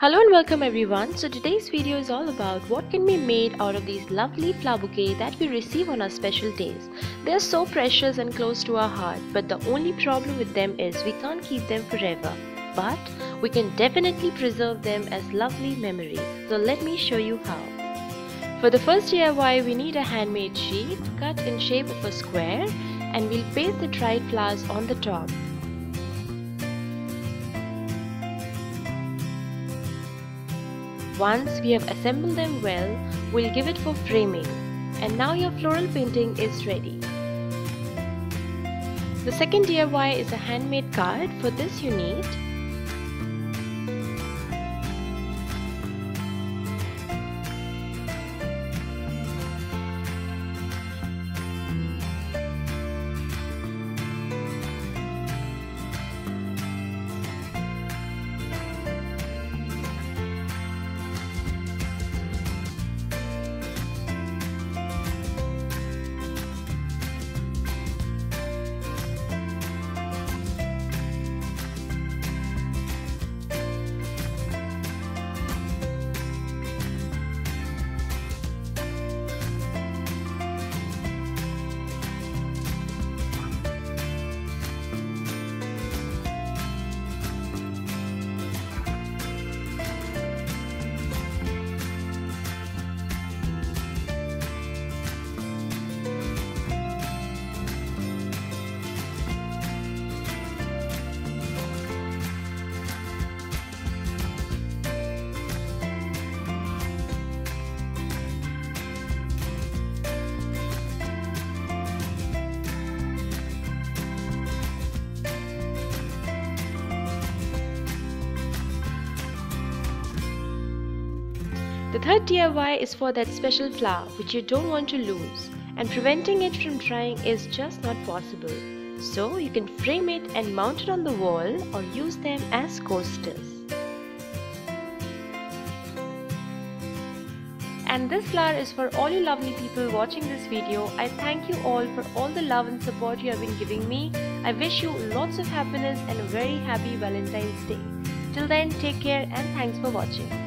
Hello and welcome everyone. So today's video is all about what can be made out of these lovely flower bouquets that we receive on our special days. They are so precious and close to our heart, but the only problem with them is we can't keep them forever. But we can definitely preserve them as lovely memories. So let me show you how. For the first DIY, we need a handmade sheet cut in shape of a square, and we'll paste the dried flowers on the top. Once we have assembled them well, we'll give it for framing. And now your floral painting is ready. The second DIY is a handmade card. For this you need The third DIY is for that special flower which you don't want to lose, and preventing it from drying is just not possible. So you can frame it and mount it on the wall or use them as coasters. And this flower is for all you lovely people watching this video. I thank you all for all the love and support you have been giving me. I wish you lots of happiness and a very happy Valentine's Day. Till then, take care and thanks for watching.